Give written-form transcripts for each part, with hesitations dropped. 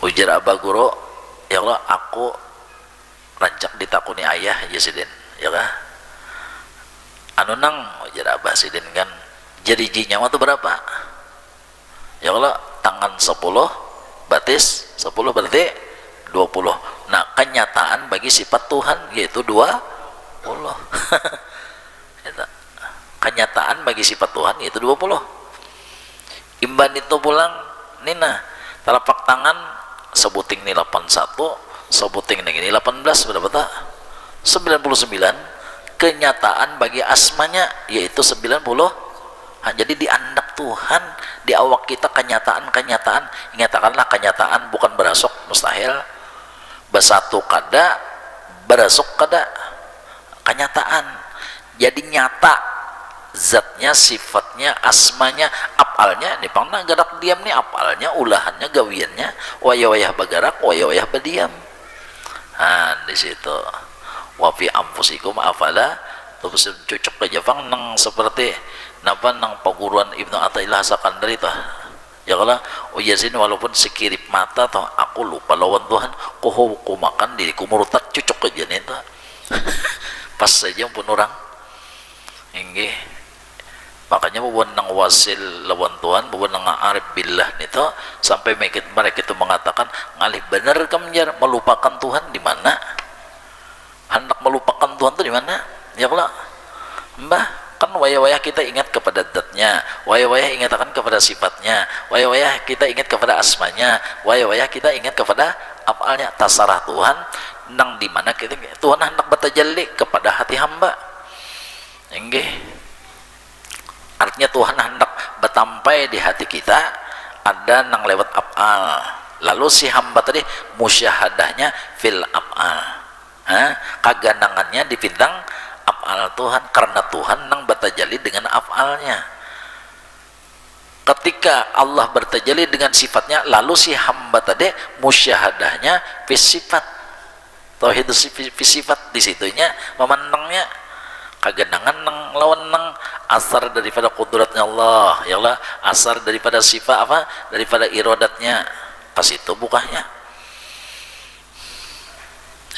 Ujar abah guru, ya Allah aku rancak ditakuni ayah ya sidin, ya kah? Anu nang ujar abah sidin kan, jadi nyawa tuh berapa? Ya Allah tangan 10, batis 10 berarti 20. Nah kenyataan bagi sifat Tuhan yaitu 20. Kenyataan bagi sifat Tuhan yaitu 20. Imban itu pulang nina telapak tangan sebuting ini 81, sebuting ini 18 berapa tak? 99. Kenyataan bagi asmanya yaitu 90. Jadi di andak Tuhan di awak kita kenyataan, ingatkanlah kenyataan bukan berasuk mustahil, bersatu kada berasuk kada, kenyataan jadi nyata zatnya, sifatnya, asmanya, apalnya ini pangna gerak diam nih, apalnya, ulahannya, gawiannya, wayah-wayah bergerak, wayah-wayah berdiam. Nah di situ wafi ampusikum afala terus cocok ke Jepang nang seperti napa nang paguruan Ibnu Athaillah Sakandari tah ya kala yazin walaupun sekirip mata toh aku lupa lawan Tuhan ku makan diriku murtad cocok aja nih tah pas saja pun orang inggih makanya bukan nang wasil lawan Tuhan bukan nang arif billah nih toh sampai mereka itu mengatakan ngalih bener kamjar melupakan Tuhan di mana hendak melupakan Tuhan itu di mana ya kala mbah kan wayah-wayah kita ingat kepada zatnya, wayah-wayah ingat akan kepada sifatnya, wayah-wayah kita ingat kepada asmanya, wayah-wayah kita ingat kepada afalnya. Tasarah Tuhan nang di mana kita Tuhan hendak bertajalli kepada hati hamba. Enggih. Artinya Tuhan hendak bertampai di hati kita ada nang lewat afal. Lalu si hamba tadi musyahadahnya fil afal. Kaganangannya dipintang afal Tuhan karena Tuhan nang bertajalli dengan afalnya. Ketika Allah bertajalli dengan sifatnya lalu si hamba tadi musyahadahnya fisifat tauhid fisifat di situnya memandangnya kaganangan nang lawan nang asar daripada kudratnya Allah ya Allah asar daripada sifat apa daripada iradatnya pas itu bukanya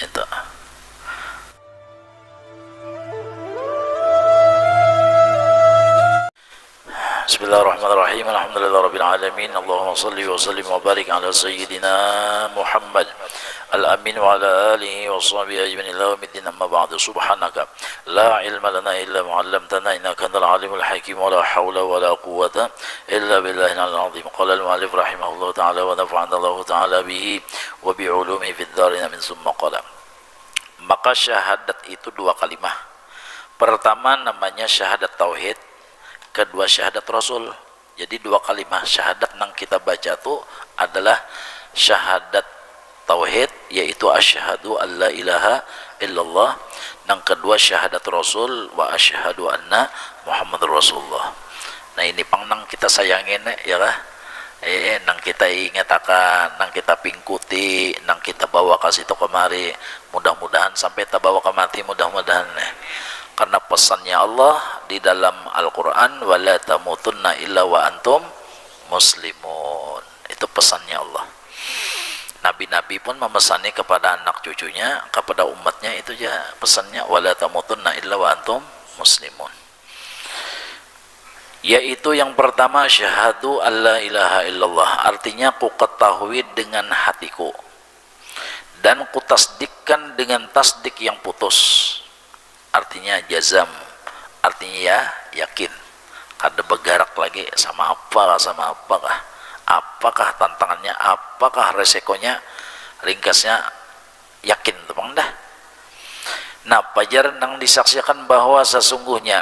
itu. Bismillahirrahmanirrahim. Alhamdulillahirabbil alamin. Allahumma shalli wa sallim wa barik ala sayyidina Muhammad al-amin wa ala alihi wa sahbihi ajmain ila yaumiddin amma ba'du. Subhanaka la ilma lana illa ma 'allamtana innaka antal alimul hakim wa la haula wa la quwwata illa billahil azim. Qala al-mu'allif rahimahullah ta'ala wa nafa'ana Allah ta'ala bihi wa bi 'ulumihi fid dharin min summa qala. Maka syahadat itu dua kalimah. Pertama namanya syahadat tauhid, kedua syahadat Rasul. Jadi dua kalimah syahadat yang kita baca itu adalah syahadat tauhid yaitu asyhadu alla ilaha illallah, yang kedua syahadat Rasul wa asyhadu anna Muhammadur Rasulullah. Nah ini pang nang kita sayangin ya lah. Nang kita ingat akan, nang kita pingkuti, nang kita bawa kasih to kemari. Mudah-mudahan sampai tak bawa ke mati mudah-mudahan karena pesannya Allah di dalam Al-Quran wala tamutunna illa wa antum muslimun, itu pesannya Allah. Nabi-nabi pun memesani kepada anak cucunya, kepada umatnya, itu ya pesannya wala tamutunna illa wa antum muslimun, yaitu yang pertama syahadu alla ilaha illallah, artinya ku ketahui dengan hatiku dan ku tasdikkan dengan tasdik yang putus, artinya jazam, artinya ya yakin, kada bergerak lagi sama apakah tantangannya, apakah resikonya, ringkasnya yakin teman dah. Nah pajar nang disaksikan bahwa sesungguhnya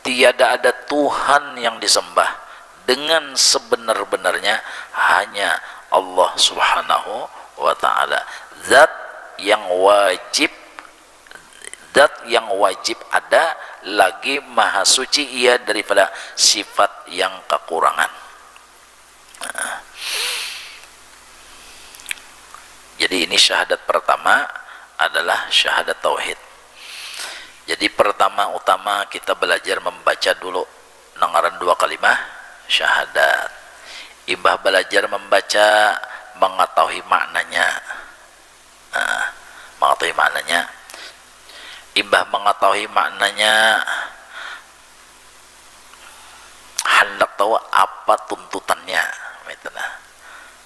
tiada ada Tuhan yang disembah dengan sebenar-benarnya hanya Allah subhanahu wa ta'ala, zat yang wajib ada, lagi maha suci ia daripada sifat yang kekurangan. Jadi ini syahadat pertama adalah syahadat tauhid. Jadi pertama utama kita belajar membaca dulu nangaran dua kalimah syahadat. Imbah belajar membaca mengetahui maknanya. Mengetahui maknanya, imbah mengetahui maknanya, hendak tahu apa tuntutannya,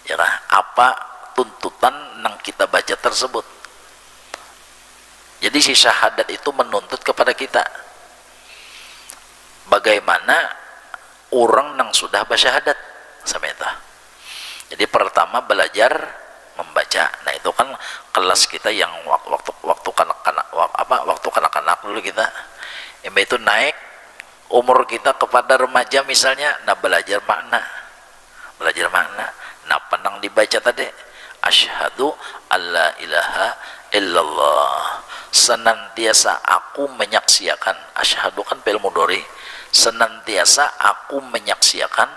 ya kan? Apa tuntutan yang kita baca tersebut. Jadi si syahadat itu menuntut kepada kita bagaimana orang yang sudah bersyahadat sampai itu. Jadi pertama belajar membaca. Nah itu kan kelas kita yang waktu kanak-kanak dulu kita. Itu naik umur kita kepada remaja misalnya, nah belajar makna. Nah penang dibaca tadi, asyhadu alla ilaha illallah, senantiasa aku menyaksikan. Asyhadu kan fi'il mudhari, senantiasa aku menyaksikan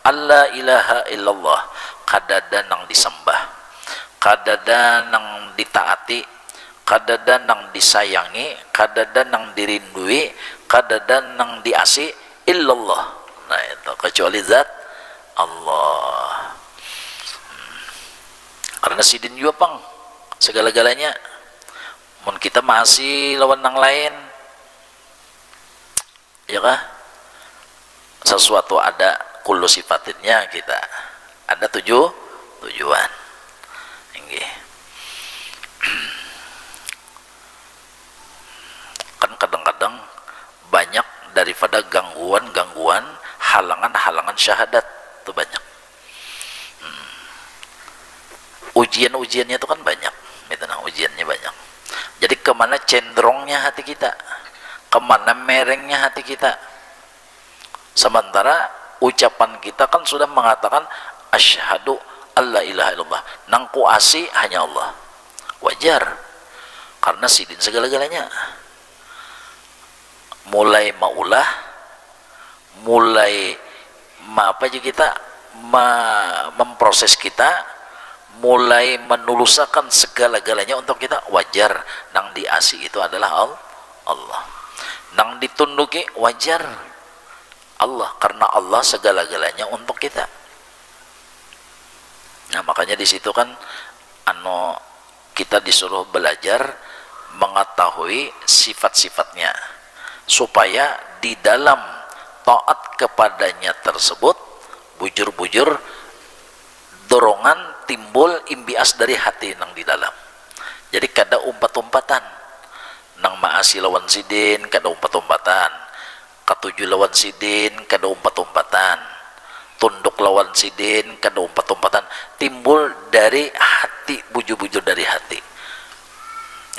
alla ilaha illallah, kadada nang disembah, kadada nang ditaati, kadada nang disayangi, kadada nang dirindui, kadada nang diasi illallah. Nah itu kecuali zat Allah. Karena sidin juga pang segala-galanya. Mun kita masih lawan nang lain, ya kah? Sesuatu ada kullu sifatinnya, kita ada tujuan. Nggih. Kan kadang-kadang banyak daripada gangguan-gangguan, halangan-halangan syahadat itu banyak. Ujian-ujiannya itu kan banyak, ujiannya banyak. Jadi kemana cenderungnya hati kita, kemana merengnya hati kita. Sementara ucapan kita kan sudah mengatakan asyhadu alla ilaha illallah, nang kuasi hanya Allah. Wajar, karena sidin segala-galanya. Mulai maulah, mulai memproses kita, mulai menulusakan segala-galanya untuk kita. Wajar nang diasi itu adalah Allah, nang ditunduki wajar Allah, karena Allah segala-galanya untuk kita. Nah makanya di situ kan kita disuruh belajar mengetahui sifat-sifatnya, supaya di dalam taat kepadanya tersebut bujur-bujur dorongan timbul imbias dari hati nang di dalam. Jadi kada umpat-umpatan nang maasi lawan sidin, kada umpat-umpatan katuju lawan sidin, kada umpat-umpatan tunduk lawan sidin, kada umpat-umpatan, timbul dari hati, bujur-bujur dari hati,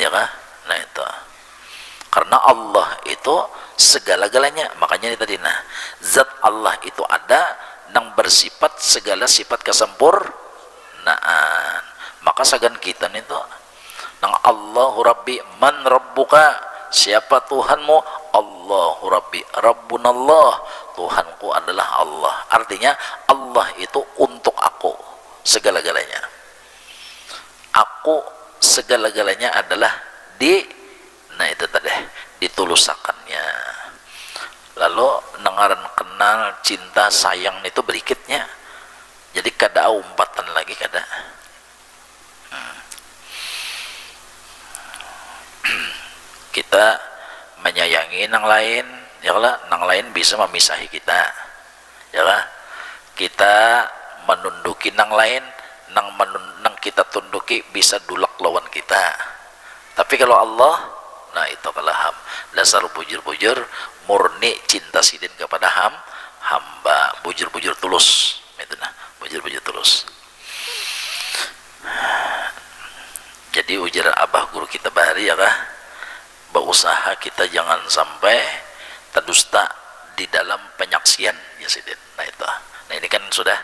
ya kan? Nah itu karena Allah itu segala-galanya. Makanya ini tadi, nah zat Allah itu ada nang bersifat segala sifat kesempurnaan. Maka sagan kita nih tuh nang Allahu Rabbi, man Rabbuka, siapa Tuhanmu? Allahu Rabbi, Rabbunallah, Tuhanku adalah Allah. Artinya Allah itu untuk aku segala-galanya. Aku segala-galanya adalah nah itu tadi ditulusakannya. Lalu nengaran kenal cinta sayang itu berikutnya. Jadi kada umpatan lagi, kada. Kita menyayangi nang lain, ya lah, nang lain bisa memisahi kita, ya lah. Kita menunduki nang lain, nang kita tunduki bisa dulak lawan kita. Tapi kalau Allah, nah itu kalaham dasar bujur-bujur murni cinta sidin kepada hamba, bujur-bujur tulus, itu nah, bujur-bujur tulus. Jadi ujaran abah guru kita bahari, ya kah, berusaha kita jangan sampai terdusta di dalam penyaksian, ya sidin. Nah itu, nah ini kan sudah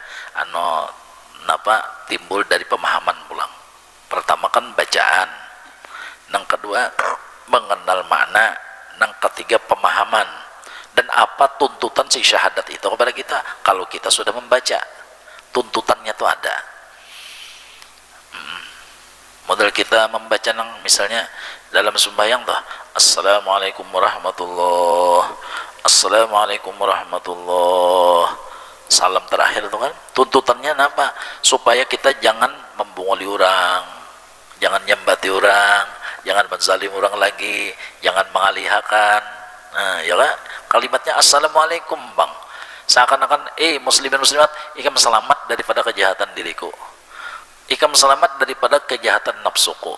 timbul dari pemahaman pulang. Pertama kan bacaan, yang kedua mengenal makna, yang ketiga pemahaman, dan apa tuntutan si syahadat itu kepada kita. Kalau kita sudah membaca, tuntutannya itu ada. Model kita membaca nang misalnya dalam sembahyang tuh, assalamualaikum warahmatullah, assalamualaikum warahmatullah, salam terakhir itu kan tuntutannya apa? Supaya kita jangan membunguli orang, jangan nyembati orang, jangan menzalim orang lagi, jangan mengalihkan. Nah, ya kan? Kalimatnya assalamualaikum, Bang. Seakan-akan muslimin muslimat, ikam selamat daripada kejahatan diriku. Ikam selamat daripada kejahatan nafsuku.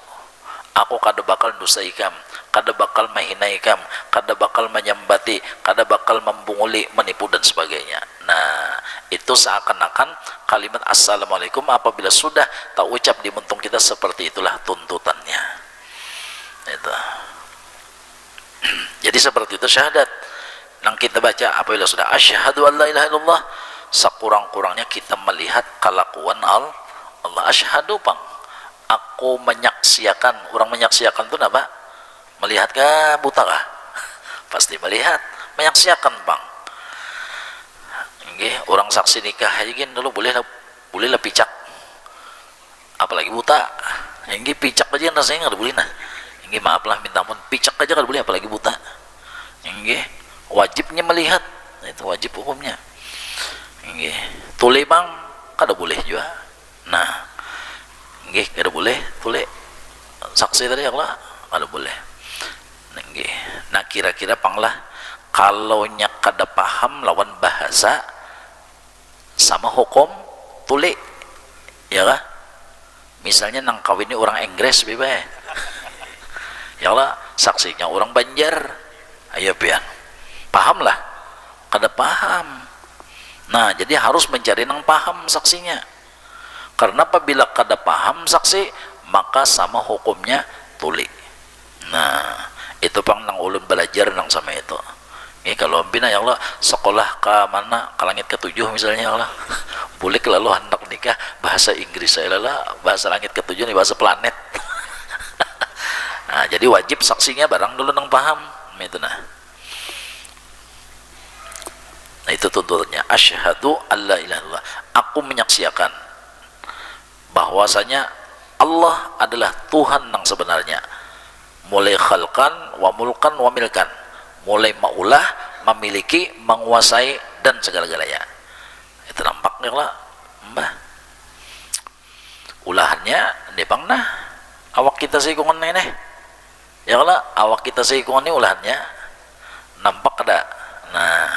Aku kada bakal dosa ikam, kada bakal menghina ikam, kada bakal menyembati, kada bakal membunguli, menipu dan sebagainya. Nah, itu seakan-akan kalimat assalamualaikum apabila sudah tak ucap di muntung kita, seperti itulah tuntutannya. Itu. Jadi seperti itu syahadat yang kita baca apabila sudah asyhadu an la ilaha illallah, sekurang-kurangnya kita melihat kelakuan Allah. Asyhadu, Bang, aku menyaksikan. Orang menyaksikan itu apa? Melihat kah, buta kah? Pasti melihat, menyaksikan, Bang. Nggih, orang saksi nikah aja gini dulu boleh lah picak. Apalagi buta. Nggih, picak aja rasanya enggak boleh nah. Nggih, maaf lah, minta ampun, picak aja enggak boleh apalagi buta. Nggih, wajibnya melihat. Itu wajib hukumnya. Nggih, tule, Bang, kada boleh juga. Nah, nggih, kada boleh tule saksi tadi Allah, kada boleh. Nggih. Nah, kira-kira panglah kalau nya kada paham lawan bahasa sama hukum tule, ya lah. Misalnya nang kawin ini orang Inggris bebe, ya lah, saksinya orang Banjar, ayo pian, paham lah, kada paham. Nah, jadi harus mencari nang paham saksinya. Karena apabila kada paham saksi, maka sama hukumnya tuli. Nah, itu pang nang ulun belajar nang sama itu. Ini kalau bina ya Allah sekolah ke mana, ke langit ke-7 misalnya ya Allah, boleh lalu hendak nikah bahasa Inggris saya lah, bahasa langit ke-7 nih bahasa planet. Nah, jadi wajib saksinya barang dulu nang paham itu. Nah, itu tuntutannya asyhadu alla ilaha illallah, aku menyaksikan bahwasanya Allah adalah Tuhan yang sebenarnya, mulai khalqan wa mulkan wa milkan, mulai maulah, memiliki, menguasai dan segala-galanya. Itu nampaknya lah mbah ulahannya depang nah awak kita sikungan ini ya lah, awak kita sikungan ini ulahannya nampak ada. Nah,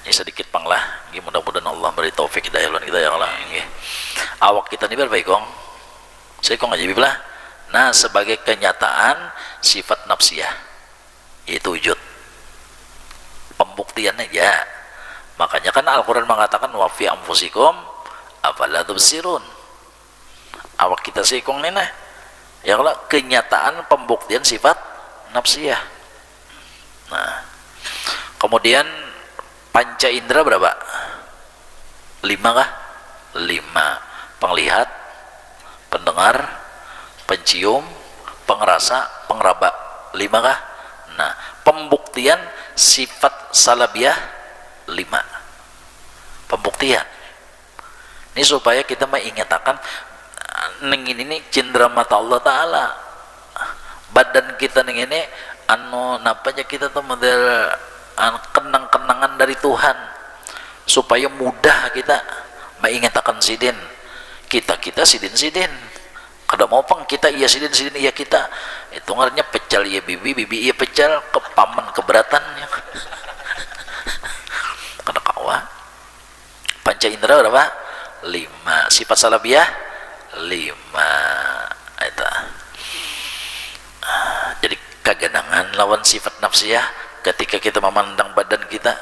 ini sedikit panglah, mudah-mudahan Allah beri taufik hidayah kita ya Allah. Awak kita ini berbaik kong, saya kong aja bilang. Nah, sebagai kenyataan sifat nafsiyah itu wujud, pembuktiannya ya. Makanya kan Al-Quran mengatakan wa fi anfusikum afala tubsirun. Awak kita sih kong ini ya Allah, kenyataan pembuktian sifat nafsiyah. Nah, kemudian panca indera berapa? 5 kah? 5. Penglihat, pendengar, pencium, pengerasa, pengeraba. 5 kah? Nah, pembuktian sifat salabiyah 5. Pembuktian ini supaya kita mengingatkan neng ini cindera mata Allah Ta'ala, badan kita neng ini napanya kita tuh model kenang-kenangan dari Tuhan, supaya mudah kita mengingatkan sidin kita sidin kada mau pang kita iya sidin iya kita, itu ngaranya pecal iya bibi iya pecal, kepaman keberatan ya. Kada kawa. Panca indera berapa? 5. Sifat salabiyah 5. Itu jadi kegenangan lawan sifat nafsiyah ketika kita memandang badan kita,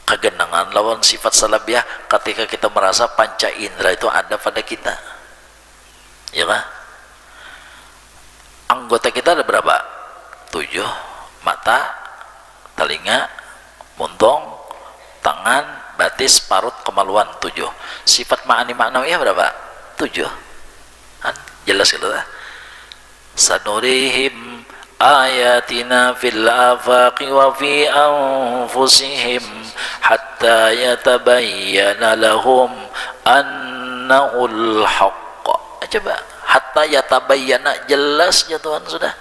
kegenangan lawan sifat salabiyah ketika kita merasa panca indera itu ada pada kita, ya kan? Anggota kita ada berapa? 7. Mata, telinga, muntung, tangan, batis, parut, kemaluan. 7. Sifat ma'ani ma'nawiyah berapa? 7 kan? Jelas gitu lah. Sanurihim ayatina fil afaqi wa fi anfusihim hatta yatabayyana lahum annahul haqq. Coba hatta yatabayyana, jelas ya Tuhan sudah.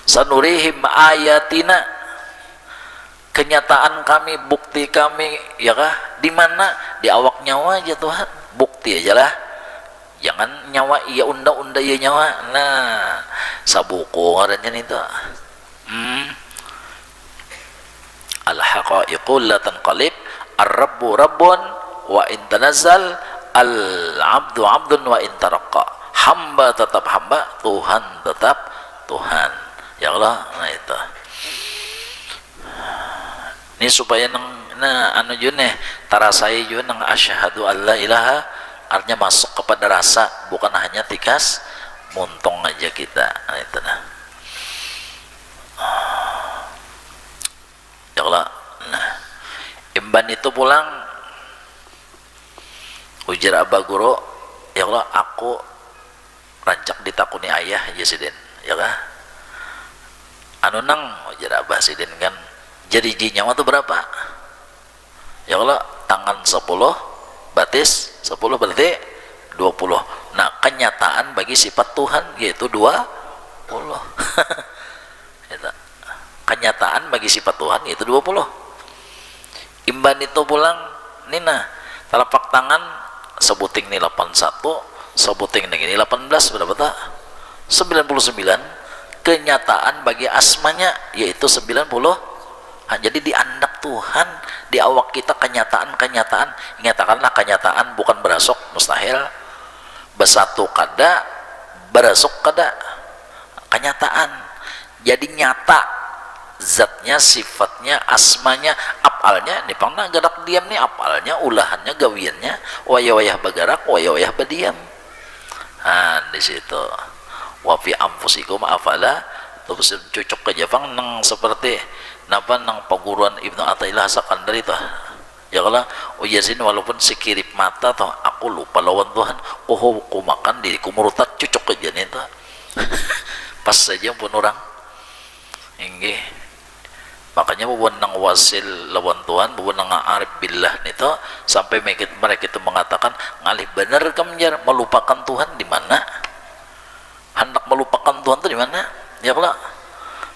Sanurihim ayatina, kenyataan kami, bukti kami, ya kah? Di mana? Di awak nyawa aja Tuhan, bukti aja lah. Jangan nyawa iya unda-unda iya nyawa. Nah, sabuku ngarannya itu. Al-haqaiqu la tanqalib, ar-rabbu rabbun wa in tanazzal, al-abdu abdun wa in taraqqa. Hamba tetap hamba, Tuhan tetap Tuhan. Ya Allah, nah itu. Ini supaya anu june tarasai june nang asyhadu alla ilaha, artinya masuk kepada rasa, bukan hanya tikas muntung aja kita. Nah itu nah. Ya Allah. Nah, imban itu pulang ujar Abah Guru, ya Allah aku rancak ditakuni ayah aja sidin, ya kah? Anu nang ujar Abah sidin kan, jadi nyawa itu berapa? Ya Allah, tangan 10, batis 10 berarti 20. Nah, kenyataan bagi sifat Tuhan yaitu 20. Kenyataan bagi sifat Tuhan yaitu 20. Imban itu pulang nina telapak tangan sebuting nih 81, sebuting nih 18 berapa tak? 99. Kenyataan bagi asmanya yaitu 90. Jadi di andak Tuhan, di awak kita kenyataan, nyatakanlah kenyataan, bukan berasok, mustahil. Bersatu kada, berasok kada, kenyataan. Jadi nyata, zatnya, sifatnya, asmanya, apalnya. Ini pernah gerak diam nih, apalnya, ulahannya, gawiannya, wayah-wayah bergerak, wayah-wayah berdiam. Nah, di situ. Wa fi anfusikum afala tubsirun, cocok ke Jepang nang seperti napa nang paguruan Ibnu Athaillah Sakandari tuh. Ya kalau ujasin walaupun sekirip mata toh aku lupa lawan Tuhan, ku makan diriku murtad, cocok aja nih tuh. Pas saja pun orang inggih. Makanya nang wasil lawan Tuhan, nang arif billah nih tuh, sampai mereka itu mengatakan ngalih bener kamjar melupakan Tuhan di mana? Hendak melupakan Tuhan itu di mana? Ya kalau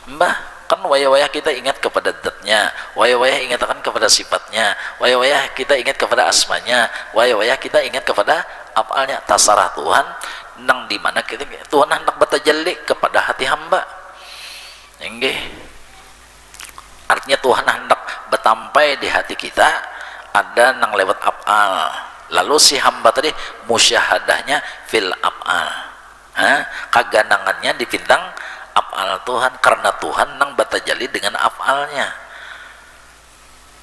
mbah kan wayah-wayah kita ingat kepada zatnya, wayah-wayah ingatkan kepada sifatnya, wayah-wayah kita ingat kepada asmanya, wayah-wayah kita ingat kepada apalnya. Tasarah Tuhan nang di mana kita Tuhan hendak bertajalli kepada hati hamba. Enggih. Artinya Tuhan hendak bertampai di hati kita, ada nang lewat af'al. Lalu si hamba tadi musyahadahnya fil af'al. Kaganangannya dipintang af'al Tuhan, karena Tuhan nang bertajalli dengan af'alnya.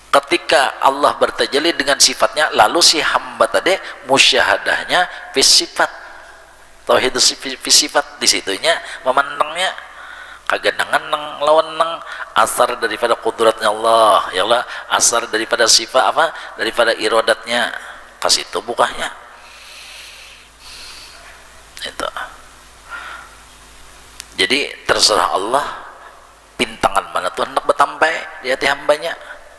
Ketika Allah bertajalli dengan sifatnya, lalu si hamba tadi musyahadahnya fi sifat, tauhid fi sifat, di situnya memandangnya kaganangan nang lawan nang asar daripada kudratnya Allah, ya Allah, asar daripada sifat apa, daripada iradatnya, kasih itu bukanya itu. Jadi terserah Allah pintangan mana Tuhan hendak bertampai di hati hambanya.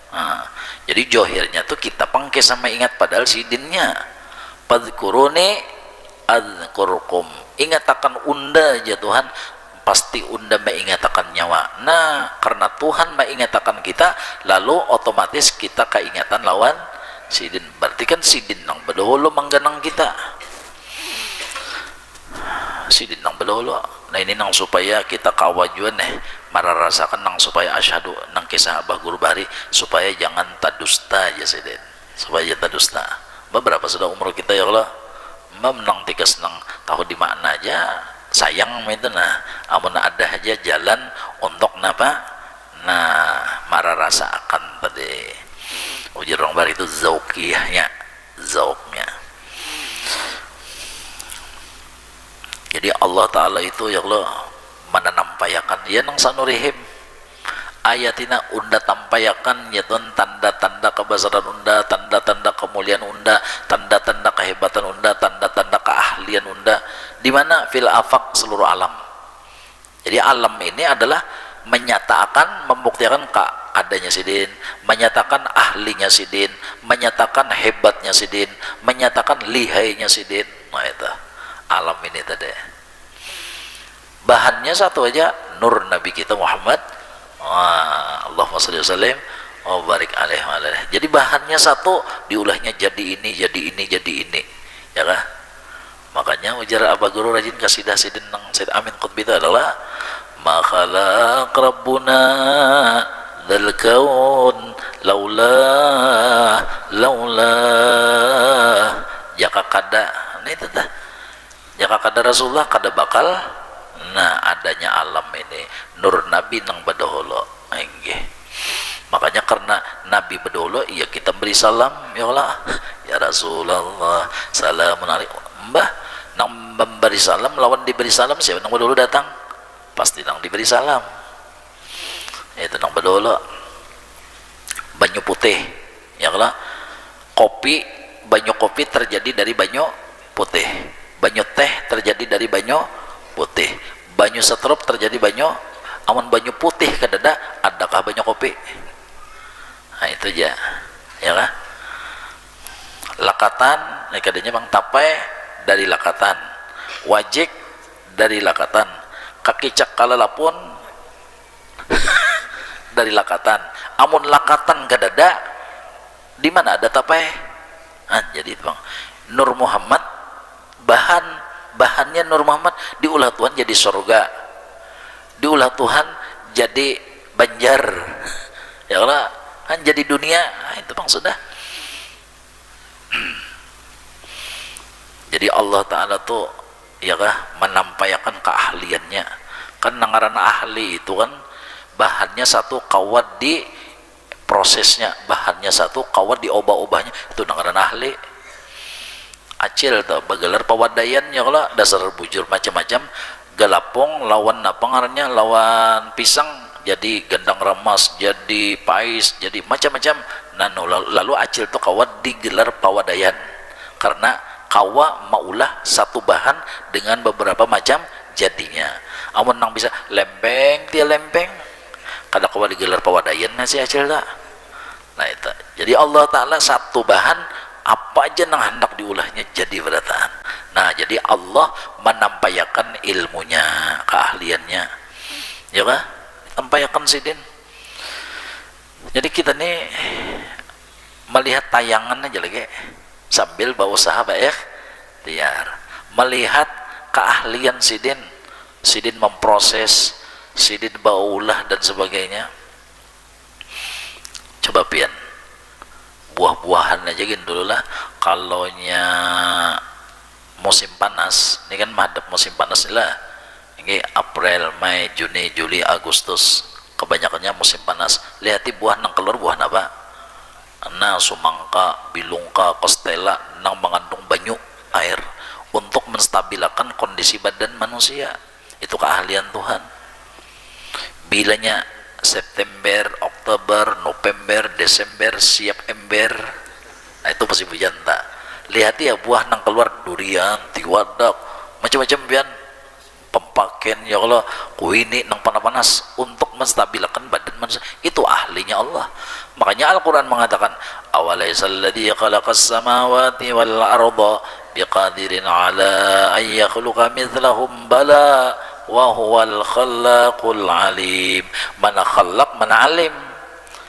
Nah, jadi johirnya tuh kita pangke sama ingat, padahal sidinnya padkuruni adzkurkum, ingatakan unda aja Tuhan, pasti unda mengingatakan nyawa. Nah, karena Tuhan mengingatakan kita, lalu otomatis kita keingatan lawan sidin. Berarti kan sidin nang bedahulu mangganang kita, sidin nang bedahulu. Nah ini nang supaya kita kawajuan mararasakan nang supaya asyhadu nang kisah Abah Guru Bahari, supaya jangan tadusta aja sidin, supaya jangan tadusta. Beberapa sudah umur kita ya Allah, menang tikas nang tahu di mana aja sayang itu. Nah amun ada aja jalan untuk napa, nah mararasa akan tadi ujar orang Bahari itu zaukiyahnya, zauknya. Jadi Allah Ta'ala itu ya Allah mana nampayakan ya nang sanurihim ayatina unda tampayakan ya Tuhan, tanda-tanda kebesaran unda, tanda-tanda kemuliaan unda, tanda-tanda kehebatan unda, tanda-tanda keahlian unda. Di mana? Fil afaq, seluruh alam. Jadi alam ini adalah menyatakan, membuktikan adanya sidin, menyatakan ahlinya sidin, menyatakan hebatnya sidin, menyatakan lihainya sidin. Nah itu alam ini tadi. Bahannya satu aja, nur Nabi kita Muhammad, Allahumma shalli wa sallim, wa barik alaihi wa alaihi. Jadi bahannya satu, diulahnya jadi ini, jadi ini, jadi ini, ya kan? Makanya ujar Aba Guru rajin kasidah Sidin nang Said Amin Qutbi itu adalah ma khalaq rabbuna dzal kaun laula jaka kada. Nah itu tah, jaka kada Rasulullah kada bakal nah adanya alam ini nur Nabi nang badaholo enggih. Makanya karena Nabi badaholo ya kita beri salam ya Allah ya Rasulullah salamun alaikum. Mbah nang memberi salam lawan diberi salam siapa nang badaholo datang pasti nang diberi salam. Itu nang badaholo banyu putih ya Allah. Kopi, banyu kopi terjadi dari banyu putih, banyu teh terjadi dari banyu putih, banyu setrup terjadi banyu amun banyu putih kadada adakah banyu kopi. Nah itu aja ya kan. Lakatan ini kadanya bang tapai dari lakatan, wajik dari lakatan, kaki cakala pun dari lakatan. Amun lakatan kadada di mana ada tapai. Nah, jadi bang Nur Muhammad bahannya Nur Muhammad diulah Tuhan jadi surga, diulah Tuhan jadi banjar ya Allah kan jadi dunia. Nah, itu bang sudah. Jadi Allah Ta'ala tuh ya kah menampaikan keahliannya kan. Nangaran ahli itu kan bahannya satu kawat di prosesnya, bahannya satu kawat di obah-obahnya, itu nangaran ahli. Acil tuh bagelar pawadayan ya kalau dasar bujur macam-macam galapong lawan apa ngarannya lawan pisang jadi gendang remas, jadi pais, jadi macam-macam. Nah lalu acil tuh kawat digelar pawadayan karena kawa maulah satu bahan dengan beberapa macam jadinya. Amun nang bisa lempeng tia lempeng kada kawa digelar pawadayan nasi acil tak. Nah itu jadi Allah Ta'ala satu bahan apa aja nang hendak diulahnya jadi berataan. Nah jadi Allah menampaikan ilmunya, keahliannya ya kan, tampaikan sidin. Jadi kita nih melihat tayangan aja lagi sambil berusaha baik tiar melihat keahlian sidin memproses, sidin baulah dan sebagainya. Coba pian buah-buahan aja gitu dulu lah. Kalau nya musim panas ini kan madep musim panas lah ini April, Mei, Juni, Juli, Agustus kebanyakannya musim panas. Lihati buah nang keluar buah apa? Nah sumangka, bilungka, kostela nang mengandung banyu air untuk menstabilkan kondisi badan manusia. Itu keahlian Tuhan. Bilanya September, Oktober, November, Desember siap ember. Nah itu pasti hujan tak. Lihat ya buah nang keluar durian, tiwadak, macam-macam pian. Pempaken ya Allah, kuini nang panas-panas untuk menstabilkan badan manusia. Itu ahlinya Allah. Makanya Al-Quran mengatakan awalaisal ladzi khalaqas samawati wal arda biqadirin ala an yakhluqa mithlahum bala wa huwal khallaqul alim. Mana khallaq mana alim.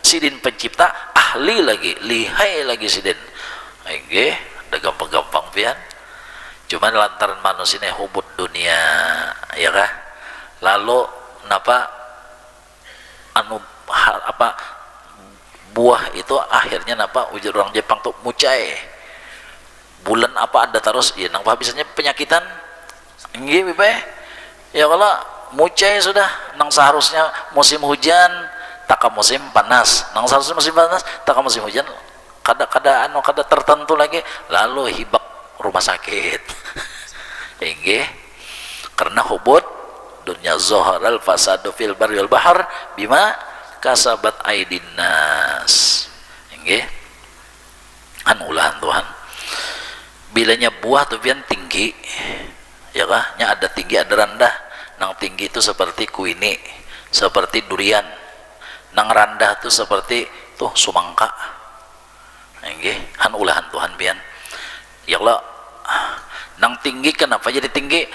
Sidin pencipta, ahli lagi, lihai lagi sidin. Oke, udah gampang-gampang pian. Cuman lantaran manusia ini hubud dunia ya kah. Lalu napa anu apa buah itu akhirnya napa ujar orang Jepang tuh mucai. Bulan apa ada terus ya nang habisnya penyakitan. Nggih Bapak. Ya kalau mucai sudah nang seharusnya musim hujan taka musim panas, nang seharusnya musim panas taka musim hujan kada tertentu lagi lalu hibak rumah sakit. Nggih karena hubud dunya zaharal fasadu fil barri wal bahr bima kasabat aidin nas. Nggih an ulahan Tuhan bilanya buah tuh pian tinggi ya kah nya ada tinggi ada rendah. Nang tinggi itu seperti kuini, seperti durian. Nang rendah itu seperti tuh sumangka. Nggih han ulahan Tuhan pian ya Allah. Nang tinggi kenapa jadi tinggi?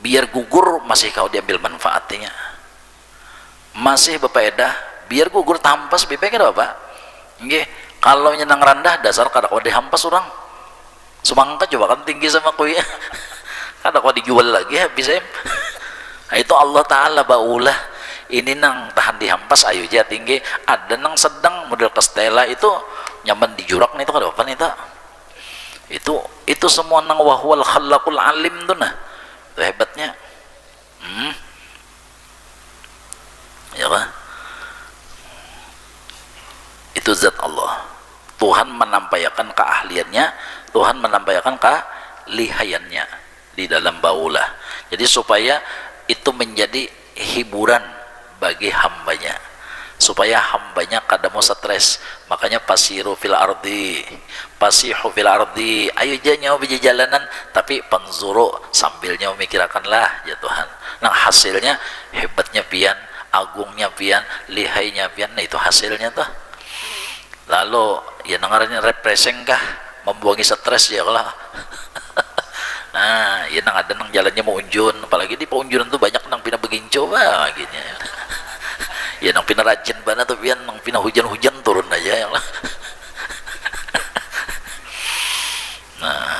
Biar gugur masih kau diambil manfaatnya, masih bepaedah. Biar gugur tampas bebek apa? Nggih, kalau nyenang rendah dasar kada kau dihampas orang. Semangka coba kan tinggi sama kuy. Kada kau dijual lagi habis nah, itu Allah Ta'ala baulah ini nang tahan dihampas ayo aja tinggi, ada nang sedang model kastela itu nyaman di jurak nih itu kada apa nih tak itu semua nang wahwal khallaqul alim tuh nah itu hebatnya. Ya kan, itu zat Allah. Tuhan menampakkan keahliannya, Tuhan menampakkan kelihayannya di dalam baulah. Jadi supaya itu menjadi hiburan bagi hambanya, supaya hambanya kada mau stres. Makanya pasiru fil ardi, pasihu fil ardi, ayo aja nyawa berjalanan tapi panzuru sambil nyawa mikirakanlah ya Tuhan. Nah hasilnya hebatnya pian, agungnya pian, lihainya pian, nah itu hasilnya tuh. Lalu ya nangarnya represeng kah, membuangi stres ya lah. Nah ya nang ada nang jalannya mau unjun, apalagi di peunjunan tuh banyak nang pina beginco bah gini ya nang pina rajin banget tuh pian, nang pina hujan-hujan turun aja ya lah. Nah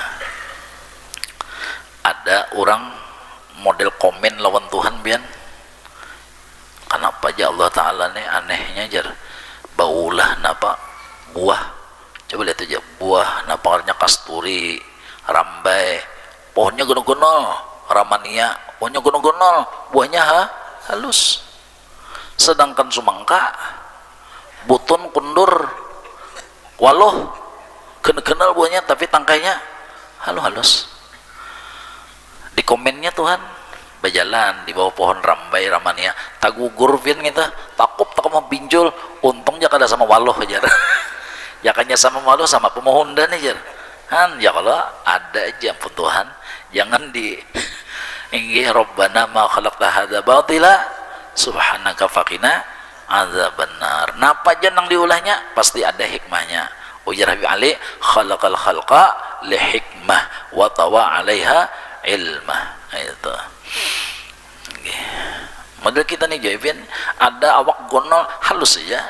ada orang model komen lawan Tuhan pian, kenapa aja Allah Ta'ala nih anehnya jar baulah napa buah, coba lihat aja buah naparnya kasturi, rambai, pohonnya gonol-gonol, ramania, pohonnya gonol-gonol, buahnya halus. Sedangkan sumangka butun kundur waloh kenal buahnya tapi tangkainya halus. Di komennya Tuhan berjalan di bawah pohon rambai ramania tagugur pian kita takut mau pinjol, untung ya kada sama waloh aja. Ya kanya sama waloh sama pemohon dan aja kan, ya kalau ada aja pun Tuhan jangan di inggih Rabbana ma khalaqta hadza batila subhanaka faqina adzabannar. Napa aja nang diulahnya pasti ada hikmahnya. Ujar Habib Ali khalaqal khalqa li hikmah wa tawa 'alaiha ilmah. Itu model kita nih Jaivin, ada awak gonol halus saja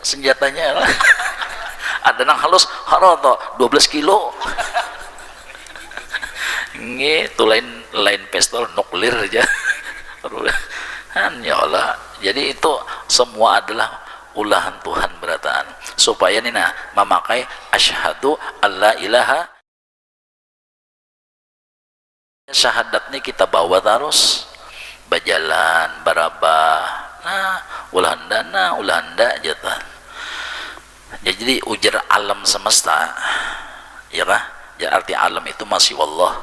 senjatanya ada nang halus haroto 12 kilo itu lain pistol nuklir aja ya Allah. Jadi itu semua adalah ulahan Tuhan berataan supaya nih nah memakai asyhadu alla ilaha, syahadat nih kita bawa terus berjalan barabah ulahanda jatuh. Jadi ujar alam semesta ya kah, ya arti alam itu masih wallah,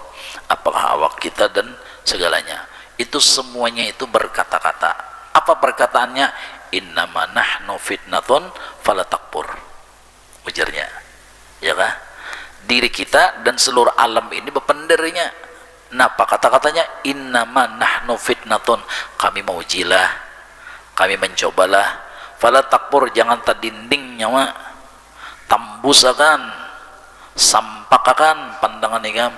apakah awak kita dan segalanya itu semuanya itu berkata-kata. Apa perkataannya? Innama nahnu fitnatun fala takfur, ujarnya ya kah, diri kita dan seluruh alam ini berpendernya. Napa kata-katanya? Innama nahnu fitnatun, kami mau ujilah, kami mencobalah, fala takfur, jangan terdinding nyawa, tambusakan, sampakakan pandangan ikam.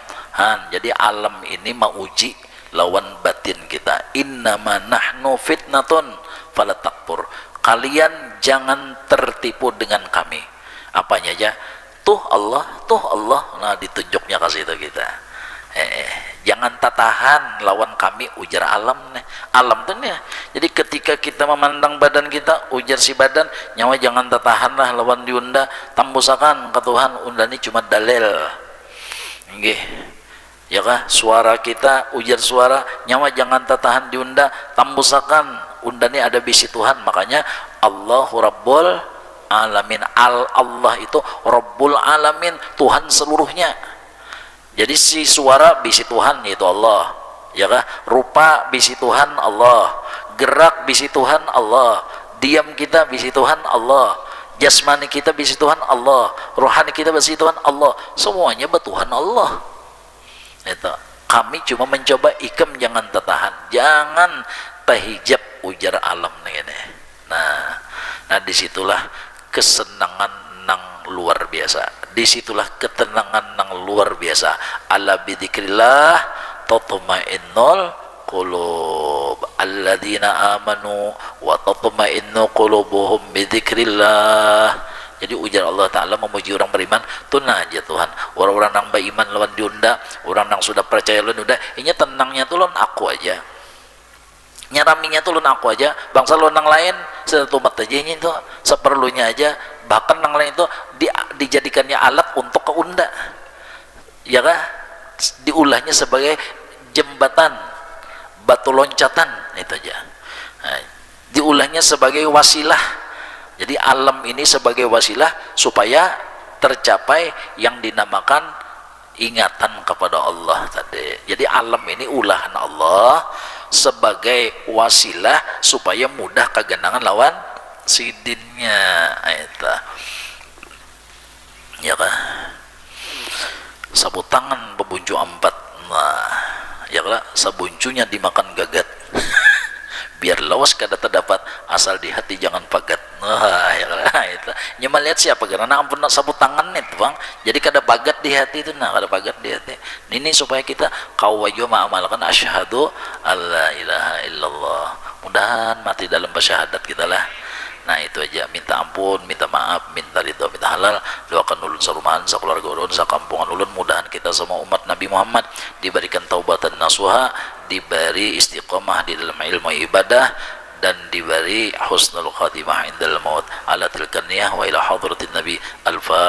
Jadi alam ini mau uji lawan batin kita. Innama nahnu fitnatun fala takfur, kalian jangan tertipu dengan kami. Apanya aja? Tuh Allah. Nah ditunjuknya kasih itu kita. Jangan tatahan lawan kami, ujar alam nih. Alam tuh nih. Jadi ketika kita memandang badan kita, ujar si badan, nyawa jangan tatahan lah lawan diunda, tambusakan ke Tuhan, unda ini cuma dalil. Nggih. Ya kah? Suara kita, ujar suara, nyawa jangan tatahan diunda, tambusakan, unda ini ada bisi Tuhan. Makanya Allahu Rabbul Alamin. Allah itu Rabbul Alamin, Tuhan seluruhnya. Jadi si suara bisi Tuhan yaitu Allah, ya kah? Rupa bisi Tuhan Allah, gerak bisi Tuhan Allah, diam kita bisi Tuhan Allah, jasmani kita bisi Tuhan Allah, rohani kita bisi Tuhan Allah, semuanya bertuhan Allah. Itu kami cuma mencoba ikam jangan tertahan, jangan terhijab, ujar alam nih. Nah disitulah kesenangan nang luar biasa, disitulah ketenangan nang luar biasa. Ala bidzikrillah tatma'innul qulub, alladzina amanu wa tatma'innu qulubuhum bidzikrillah. Jadi ujar Allah Ta'ala memuji orang beriman, tuna aja Tuhan. Orang-orang yang beriman lawan diunda, orang yang sudah percaya lawan diunda, ini tenangnya tuh lawan aku aja, nyaraminya tuh lawan aku aja. Bangsa lawan yang lain satu umat aja ini tuh seperlunya aja, bahkan yang lain itu dijadikannya alat untuk keunda, ya kah? Diulahnya sebagai jembatan, batu loncatan, itu aja. Nah, diulahnya sebagai wasilah. Jadi alam ini sebagai wasilah supaya tercapai yang dinamakan ingatan kepada Allah tadi. Jadi alam ini ulahan Allah sebagai wasilah supaya mudah kegenangan lawan sidinnya. Itu ya kah? Sapu tangan bebuncu 4. Nah, ya kah? Sabuncunya dimakan gagat. Biar lawas kada terdapat, asal di hati jangan pagat. Wah, ya itu. Nyaman lihat siapa karena ampun sabut tangan itu bang. Jadi kada pagat di hati itu, nah kada pagat di hati. Ini supaya kita kawajo mengamalkan asyhadu alla ilaha illallah. Mudahan mati dalam bersyahadat kita lah. Nah itu aja, minta ampun, minta maaf, minta ridho, minta halal, doakan ulun sarumahan, sakeluarga ulun, sakampungan ulun. Mudahan kita semua umat Nabi Muhammad diberikan taubatan nasuha, diberi istiqomah di dalam ilmu ibadah, dan diberi husnul khatimah indal maut. Ala tilkan niyah wa ila hadratin Nabi. Alfa